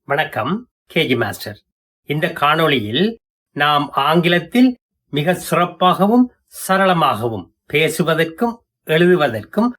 வணக்கம், KG master. இந்த காணொளியில் நாம் ஆங்கிலத்தில் மிக சிறப்பாகவும் சரளமாகவும் பேசுவதற்கும் எழுதுவதற்கும்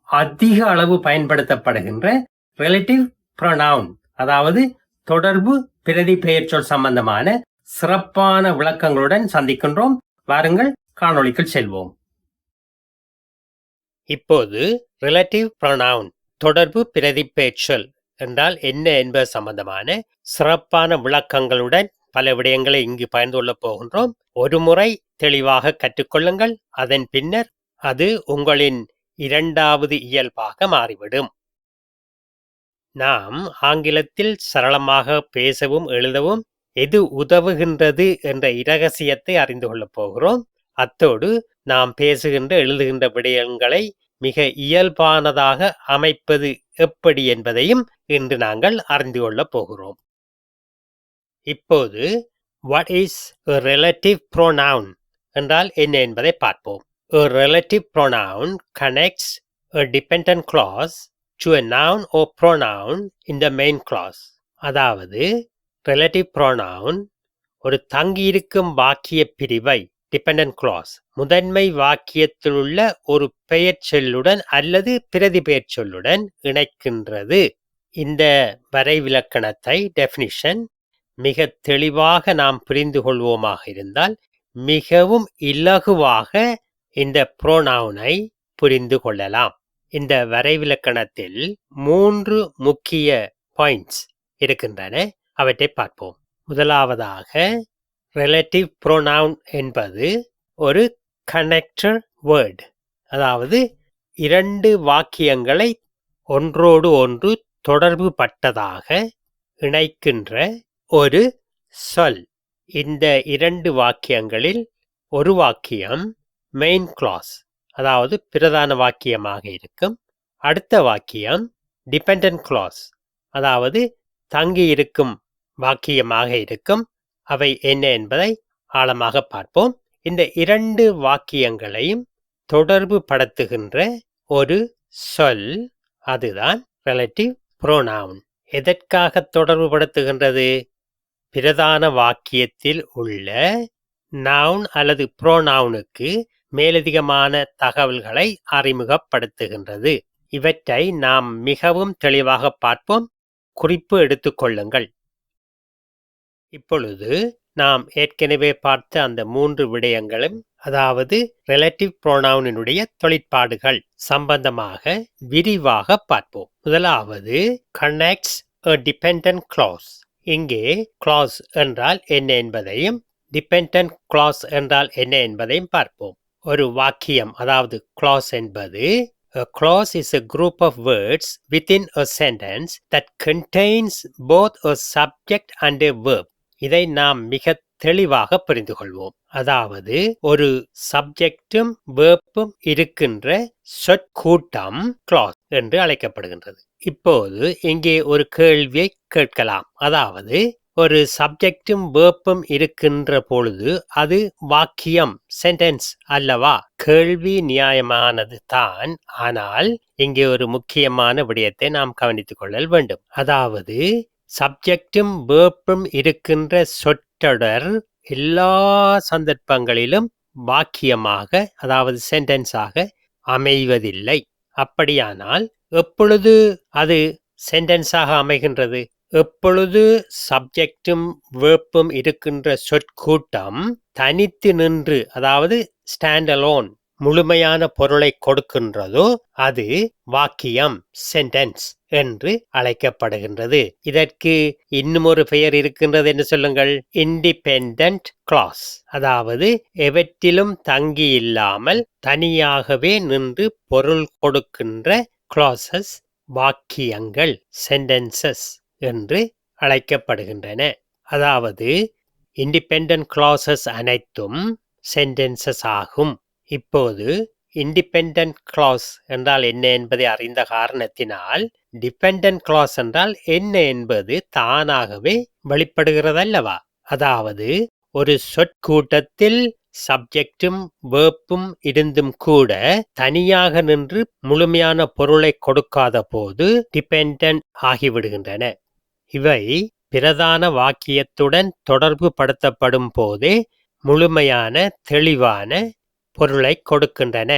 அதிக அளவு பயன்படுத்தப்படுகின்ற ரிலேட்டிவ் ப்ரொனவுன், அதாவது தொடர்பு பிரதி பெயர்ச்சொல் சம்பந்தமான சிறப்பான விளக்கங்களுடன் சந்திக்கின்றோம். வாருங்கள், காணொளிக்குள் செல்வோம். இப்போது ரிலேட்டிவ் ப்ரொனவுன், தொடர்பு பிரதி பெயர்ச்சொல் என்றால் என்ன என்பது சம்பந்தமான சிறப்பான விளக்கங்களுடன் பல விடயங்களை இங்கு பகிர்ந்து கொள்ளப் போகின்றோம். ஒரு முறை தெளிவாக கற்றுக்கொள்ளுங்கள். அதன் பின்னர் அது உங்களின் இரண்டாவது இயல்பாக மாறிவிடும். நாம் ஆங்கிலத்தில் சரளமாக பேசவும் எழுதவும் எது உதவுகின்றது என்ற இரகசியத்தை அறிந்து கொள்ளப் போகிறோம். அத்தோடு நாம் பேசுகின்ற எழுதுகின்ற விடயங்களை மிக இயல்பானதாக அமைப்பது எப்படி என்பதையும் இன்று நாங்கள் அறிந்து கொள்ளப் போகிறோம். இப்போது what is a relative pronoun என்றால் என்ன என்பதை பார்ப்போம். A relative pronoun connects a dependent clause to a noun or pronoun in the main clause. அதாவது relative pronoun ஒரு தங்கியிருக்கும் வாக்கிய பிரிவை dependent clause முதன்மை வாக்கியத்திலுள்ள ஒரு பெயர் சொல்லுடன் அல்லது பிரதி பெயர் சொல்லுடன் இணைக்கின்றது. இந்த வரைவிலக்கணத்தை டெஃபினிஷன் மிக தெளிவாக நாம் புரிந்து கொள்வோமாக இருந்தால் மிகவும் இலகுவாக இந்த ப்ரோனவுனை புரிந்து கொள்ளலாம். இந்த வரைவிலக்கணத்தில் 3 முக்கிய பாயிண்ட்ஸ் இருக்கின்றன. அவற்றை பார்ப்போம். முதலாவதாக ரிலேட்டிவ் ப்ரோனவுன் என்பது ஒரு கனெக்டர் வேர்ட், அதாவது இரண்டு வாக்கியங்களை ஒன்றோடு ஒன்று தொடர்பு பட்டதாக இணைக்கின்ற ஒரு சொல். இந்த இரண்டு வாக்கியங்களில் ஒரு வாக்கியம் மெயின் கிளாஸ், அதாவது பிரதான வாக்கியமாக இருக்கும். அடுத்த வாக்கியம் டிபெண்டன்ட் கிளாஸ், அதாவது தங்கி இருக்கும் வாக்கியமாக இருக்கும். அவை என்ன என்பதை ஆழமாக பார்ப்போம். இந்த இரண்டு வாக்கியங்களையும் தொடர்பு படுத்துகின்ற ஒரு சொல், அதுதான் ரிலேட்டிவ் ப்ரோனவுன். எதற்காக தொடர்பு படுத்துகின்றது? பிரதான வாக்கியத்தில் உள்ள நவுன் அல்லது ப்ரோனவுனுக்கு மேலதிகமான தகவல்களை அறிமுகப்படுத்துகின்றது. இவற்றை நாம் மிகவும் தெளிவாக பார்ப்போம். குறிப்பு எடுத்துக்கொள்ளுங்கள். இப்பொழுது நாம் ஏற்கனவே பார்த்த அந்த 3 விடயங்களும், அதாவது ரிலேட்டிவ் ப்ரோனவுனினுடைய தொழிற்பாடுகள் சம்பந்தமாக விரிவாக பார்ப்போம். முதலாவது connects a dependent clause. இங்கே clause என்றால் என்ன என்பதையும் dependent clause என்றால் என்ன என்பதையும் பார்ப்போம். ஒரு வாக்கியம், அதாவது clause என்பது a clause is a group of words within a sentence that contains both a subject and a verb. இதை நாம் மிக தெளிவாக புரிந்து கொள்வோம். அதாவது ஒரு சப்ஜெக்டும் வேர்ப்பும் இருக்கின்ற சொற்கூட்டம் clause என்று அழைக்கப்படுகின்றது. இப்போது இங்கே ஒரு கேள்வியை கேட்கலாம். அதாவது ஒரு சப்ஜெக்டும் வேர்ப்பும் இருக்கின்ற பொழுது அது வாக்கியம், சென்டென்ஸ் அல்லவா? கேள்வி நியாயமானது தான். ஆனால் இங்கே ஒரு முக்கியமான விடயத்தை நாம் கவனித்துக் கொள்ளல் வேண்டும். அதாவது சப்ஜெக்டும் வேர்ப்பும் இருக்கின்ற சொற்றொடர் எல்லா சந்தர்ப்பங்களிலும் வாக்கியமாக, அதாவது சென்டென்ஸாக அமைவதில்லை. அப்படியானால் எப்பொழுது அது சென்டென்ஸாக அமைகின்றது? எப்பொழுது சப்ஜெக்டும் வேர்ப்பும் இருக்கின்ற சொற்கூட்டம் தனித்து நின்று, அதாவது ஸ்டாண்ட் அலோன், முழுமையான பொருளை கொடுக்கின்றதோ அது வாக்கியம், சென்டென்ஸ் என்று அழைக்கப்படுகின்றது. இதற்கு இன்னும் ஒரு பெயர் இருக்கின்றது என்று சொல்லுங்கள். இண்டிபெண்டன்ட் கிளாஸ், அதாவது எவற்றிலும் தங்கி இல்லாமல் தனியாகவே நின்று பொருள் கொடுக்கின்ற கிளாசஸ், வாக்கியங்கள், சென்டென்சஸ் என்று அழைக்கப்படுகின்றன. அதாவது இண்டிபெண்டன்ட் கிளாசஸ் அனைத்தும் சென்டென்சஸ் ஆகும். இப்போது இண்டிபெண்டன்ட் கிளாஸ் என்றால் என்ன என்பதை அறிந்த காரணத்தினால் டிபெண்டன்ட் கிளாஸ் என்றால் என்ன என்பது தானாகவே வெளிப்படுகிறதல்லவா? அதாவது ஒரு சொற்கூட்டத்தில் சப்ஜெக்டும் வேர்ப்பும் இருந்தும் கூட தனியாக நின்று முழுமையான பொருளை கொடுக்காத போது டிபெண்டன்ட் ஆகிவிடுகின்றன. இவை பிரதான வாக்கியத்துடன் தொடர்பு படுத்தப்படும் போதே முழுமையான தெளிவான பொருளை கொடுக்கின்றன.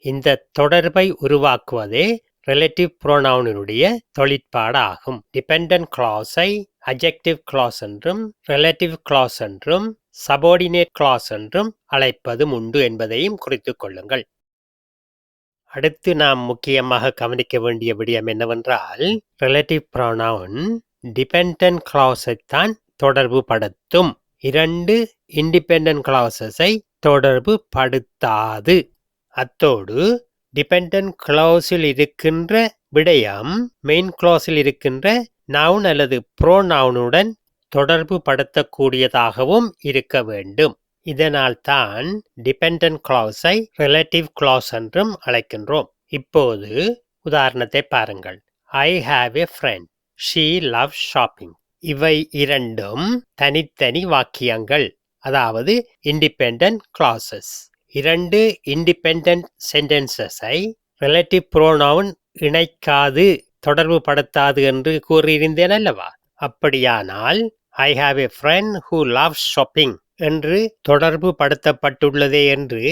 இந்த தொடர்பை உருவாக்குவதே ரிலேட்டிவ் புரோனவுனுடைய தொழிற்பாடாகும். டிபெண்டன்ட் கிளாஸை அட்ஜெக்டிவ் கிளாஸ் என்றும் ரிலேட்டிவ் கிளாஸ் என்றும் சபார்டினேட் கிளாஸ் என்றும் அழைப்பதும் உண்டு என்பதையும் குறித்துக் கொள்ளுங்கள். அடுத்து நாம் முக்கியமாக கவனிக்க வேண்டிய விடயம் என்னவென்றால், ரிலேட்டிவ் ப்ரோனவுன் டிபெண்டன்ட் கிளாஸை தான் தொடர்பு படுத்தும். 2 இண்டிபெண்டன்ட் கிளாஸஸை தொடர்பு படுத்தாது. அத்தோடு டிபெண்டன்ட் கிளாஸில் இருக்கின்ற விடயம் மெயின் கிளாஸில் இருக்கின்ற நவுன் அல்லது ப்ரோனவுனுடன் தொடர்பு படுத்தக்கூடியதாகவும் இருக்க வேண்டும். இதனால் தான் டிபெண்டன்ட் கிளாஸை ரிலேட்டிவ் கிளாஸ் என்றும் அழைக்கின்றோம். இப்போது உதாரணத்தை பாருங்கள். I have a friend, she loves shopping. இவை இரண்டும் தனித்தனி வாக்கியங்கள், அதாவது இண்டிபெண்டன்ட் கிளாஸஸ். 2 இண்டிபெண்டன்ட் சென்டென்சஸை ரிலேட்டிவ் ப்ரோனவுன் இணைக்காது, தொடர்பு படுத்தாது என்று கூறியிருந்தேன் அல்லவா? அப்படியானால் I have a friend who loves shopping என்று தொடர்பு படுத்தப்பட்டுள்ளதே என்று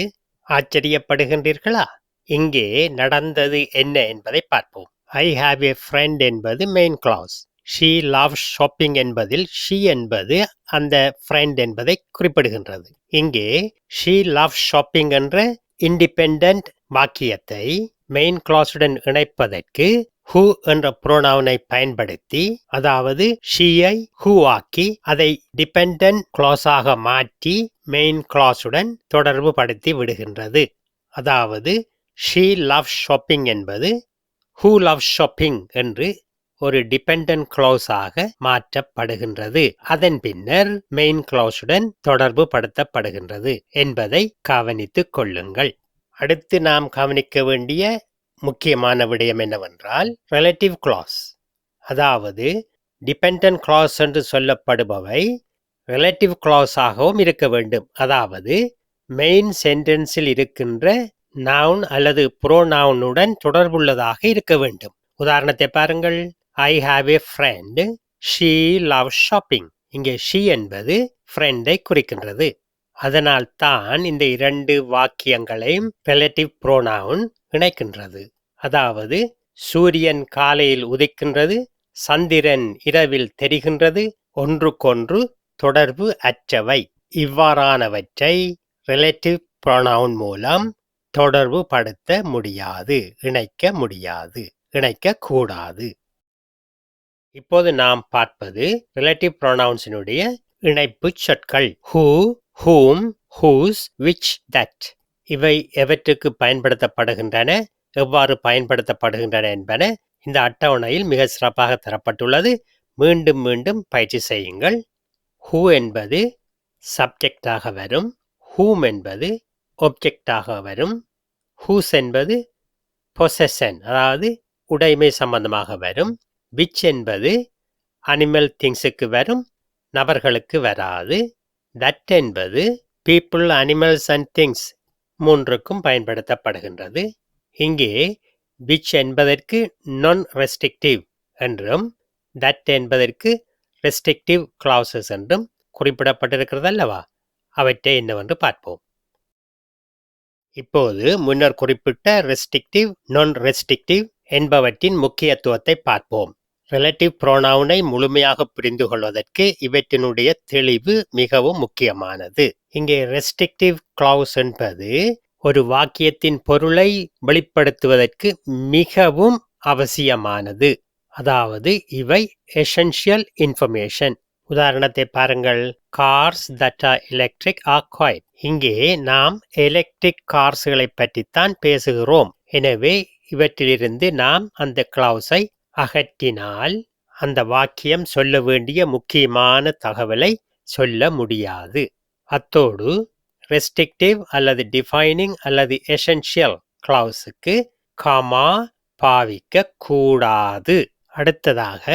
ஆச்சரியப்படுகின்றீர்களா? இங்கே நடந்தது என்ன என்பதை பார்ப்போம். ஐ ஹாவ் எ ஃப்ரெண்ட் என்பது main clause. She loves shopping என்பதில் ஷீ என்பது அந்த ஃப்ரெண்ட் என்பதை குறிப்பிடுகின்றது. இங்கே ஷீ லவ்ஸ் ஷாப்பிங் என்ற இண்டிபெண்டன்ட் வாக்கியத்தை மெயின் கிளாஸுடன் இணைப்பதற்கு ஹூ என்ற புரோனவுனை பயன்படுத்தி, அதாவது ஷீயை ஹூ ஆக்கி அதை டிபெண்டன்ட் கிளாஸாக மாற்றி மெயின் கிளாஸுடன் தொடர்பு படுத்தி விடுகின்றது. அதாவது ஷீ லவ்ஸ் ஷாப்பிங் என்பது ஹூ லவ்ஸ் ஷாப்பிங் என்று ஒரு டிபெண்டன்ட் கிளாஸாக மாற்றப்படுகின்றது. அதன் பின்னர் மெயின் கிளாஸுடன் தொடர்பு படுத்தப்படுகின்றது என்பதை கவனித்துக் கொள்ளுங்கள். அடுத்து நாம் கவனிக்க வேண்டிய முக்கியமான விடயம் என்னவென்றால், ரிலேட்டிவ் கிளாஸ், அதாவது டிபெண்டன்ட் கிளாஸ் என்று சொல்லப்படுபவை ரிலேட்டிவ் கிளாஸாகவும் இருக்க வேண்டும். அதாவது மெயின் சென்டென்ஸில் இருக்கின்ற நவுன் அல்லது ப்ரோனவுனுடன் தொடர்புள்ளதாக இருக்க வேண்டும். உதாரணத்தை பாருங்கள். I have a friend, she loves shopping. இங்கே ஷீ என்பது ஃப்ரெண்டை குறிக்கின்றது. அதனால் தான் இந்த 2 வாக்கியங்களையும் ரிலேட்டிவ் ப்ரோனவுன் இணைக்கின்றது. அதாவது சூரியன் காலையில் உதிக்கின்றது, சந்திரன் இரவில் தெரிகின்றது, ஒன்றுக்கொன்று தொடர்பு அற்றவை. இவ்வாறானவற்றை ரிலேட்டிவ் ப்ரோனவுன் மூலம் தொடர்பு படுத்த முடியாது, இணைக்க கூடாது. இப்போது நாம் பார்ப்பது ரிலேட்டிவ் ப்ரோனவுன்ஸினுடைய இணைப்பு சொற்கள். Who, whom, whose, which, that. இவை எவற்றுக்கு பயன்படுத்தப்படுகின்றன, எவ்வாறு பயன்படுத்தப்படுகின்றன என்பன இந்த அட்டவணையில் மிக சிறப்பாக தரப்பட்டுள்ளது. மீண்டும் மீண்டும் பயிற்சி செய்யுங்கள். ஹூ என்பது சப்ஜெக்டாக வரும், ஹூம் என்பது ஒப்ஜெக்டாக வரும், ஹூஸ் என்பது பொசெஷன், அதாவது உடைமை சம்பந்தமாக வரும், விச் என்பது அனிமல் திங்ஸுக்கு வரும், நபர்களுக்கு வராது, தட் என்பது பீப்புள், அனிமல்ஸ் அண்ட் திங்ஸ் மூன்றுக்கும் பயன்படுத்தப்படுகின்றது. இங்கே விச் என்பதற்கு நான் ரெஸ்ட்ரிக்டிவ் என்றும் தட் என்பதற்கு ரெஸ்ட்ரிக்டிவ் கிளாஸஸ் என்றும் குறிப்பிடப்பட்டிருக்கிறது அல்லவா? அவற்றை என்னவென்று பார்ப்போம். இப்போது முன்னர் குறிப்பிட்ட ரெஸ்ட்ரிக்டிவ், நான் ரெஸ்ட்ரிக்டிவ் என்பவற்றின் முக்கியத்துவத்தை பார்ப்போம். ரிலேட்டிவ் ப்ரோனவுனை முழுமையாக புரிந்து கொள்வதற்கு இவற்றினுடைய தெளிவு மிகவும் முக்கியமானது. இங்கே ரெஸ்ட்ரிக்டிவ் கிளாஸ் என்பது ஒரு வாக்கியத்தின் பொருளை வெளிப்படுத்துவதற்கு மிகவும் அவசியமானது. அதாவது இவை எசென்ஷியல் இன்ஃபர்மேஷன். உதாரணத்தை பாருங்கள். Cars that are electric are quiet. இங்கே நாம் எலக்ட்ரிக் கார்ஸ்களை பற்றித்தான் பேசுகிறோம். எனவே இவற்றிலிருந்து நாம் அந்த கிளாஸை அகற்றினால் அந்த வாக்கியம் சொல்ல வேண்டிய முக்கியமான தகவலை சொல்ல முடியாது. அத்தோடு ரெஸ்ட்ரிக்டிவ் அல்லது டிஃபைனிங் அல்லது எசென்ஷியல் கிளாஸுக்கு காமா பாவிக்க கூடாது. அடுத்ததாக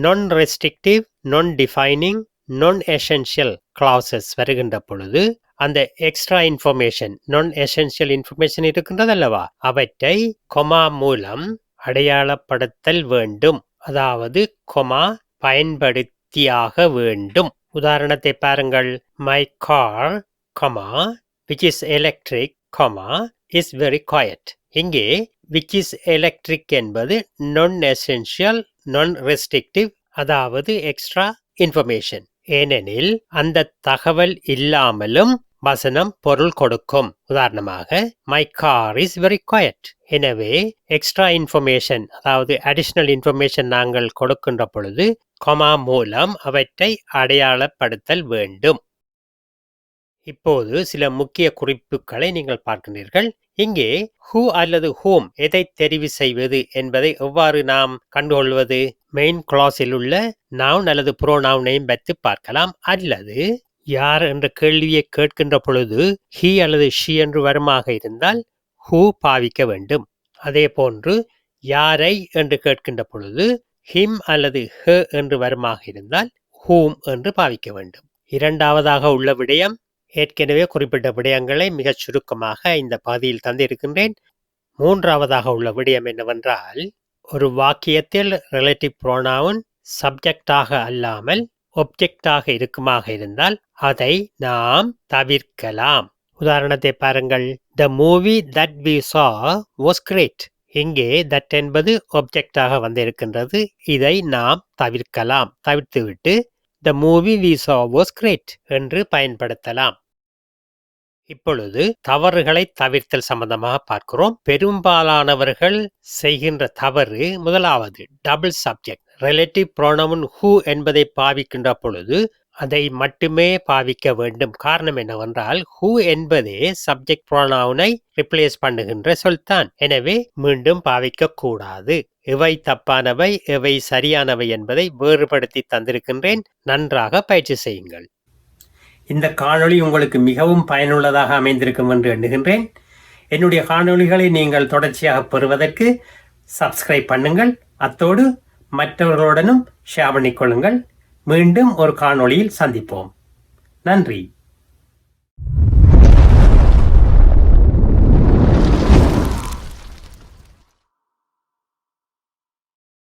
நான் ரெஸ்ட்ரிக்டிவ், நான் டிஃபைனிங், நான் எசென்ஷியல் கிளாஸஸ் வருகின்ற பொழுது அந்த எக்ஸ்ட்ரா இன்ஃபர்மேஷன், நான் எசென்ஷியல் இன்ஃபர்மேஷன் இருக்கின்றது அல்லவா, அவற்றை கொமா மூலம் அடையாளப்படுத்தல் வேண்டும். அதாவது கொமா பயன்படுத்தி நேர்த்தியாக வேண்டும். உதாரணத்தை பாருங்கள். My car, which is electric, is very quiet. இங்கே which is electric என்பது non-essential, non-restrictive, அதாவது எக்ஸ்ட்ரா இன்ஃபர்மேஷன். ஏனெனில் அந்த தகவல் இல்லாமலும் வசனம் பொருள் கொடுக்கும். உதாரணமாக my car is very quiet. எனவே எக்ஸ்ட்ரா இன்ஃபர்மேஷன், அதாவது அடிஷனல் இன்ஃபர்மேஷன் நாங்கள் கொடுக்கின்ற பொழுது கொமா மூலம் அவற்றை அடையாளப்படுத்தல் வேண்டும். இப்போது சில முக்கிய குறிப்புகளை நீங்கள் பார்க்கின்றீர்கள். இங்கே who அல்லது whom எதை தெரிவு செய்வது என்பதை எவ்வாறு நாம் கண்டுகொள்வது? மெயின் கிளாஸில் உள்ள நவுன் அல்லது ப்ரோனவுனையும் வைத்து பார்க்கலாம். அல்லது யார் என்ற கேள்வியை கேட்கின்ற பொழுது he அல்லது she என்று வருமாக இருந்தால் who பாவிக்க வேண்டும். அதே போன்று யாரை என்று கேட்கின்ற பொழுது him அல்லது her என்று வருமாக இருந்தால் whom என்று பாவிக்க வேண்டும். இரண்டாவதாக உள்ள விடயம், ஏற்கனவே குறிப்பிட்ட விடயங்களை மிகச் சுருக்கமாக இந்த பகுதியில் தந்திருக்கின்றேன். மூன்றாவதாக உள்ள விடயம் என்னவென்றால், ஒரு வாக்கியத்தில் ரிலேட்டிவ் ப்ரோனவுன் சப்ஜெக்டாக அல்லாமல் ஒப்ஜெக்டாக இருக்குமாக இருந்தால் அதை நாம் தவிர்க்கலாம். உதாரணத்தை பாருங்கள். The movie that we saw was great. இங்கே that என்பது ஒப்ஜெக்டாக வந்திருக்கின்றது. இதை நாம் தவிர்க்கலாம். தவிர்த்துவிட்டு the movie we saw was great என்று பயன்படுத்தலாம். இப்பொழுது தவறுகளை தவிர்த்தல் சம்பந்தமாக பார்க்கிறோம். பெரும்பாலானவர்கள் செய்கின்ற தவறு, முதலாவது double subject. Relative pronoun who என்பதை பாவிக்கின்ற பொழுது அதை மட்டுமே பாவிக்க வேண்டும். காரணம் என்னவென்றால் who என்பதே சப்ஜெக்ட் ப்ரோனவுனை ரிப்ளேஸ் பண்ணுகின்ற சொல்தான். எனவே மீண்டும் பாவிக்க கூடாது. எவை தப்பானவை எவை சரியானவை என்பதை வேறுபடுத்தி தந்திருக்கின்றேன். நன்றாக பயிற்சி செய்யுங்கள். இந்த காணொளி உங்களுக்கு மிகவும் பயனுள்ளதாக அமைந்திருக்கும் என்று எண்ணுகின்றேன். என்னுடைய காணொளிகளை நீங்கள் தொடர்ச்சியாக பெறுவதற்கு சப்ஸ்கிரைப் பண்ணுங்கள். அத்தோடு மற்றவர்களுடனும் ஷேர் பண்ணிக்கொள்ளுங்கள். மீண்டும் ஒரு காணொளியில் சந்திப்போம். நன்றி.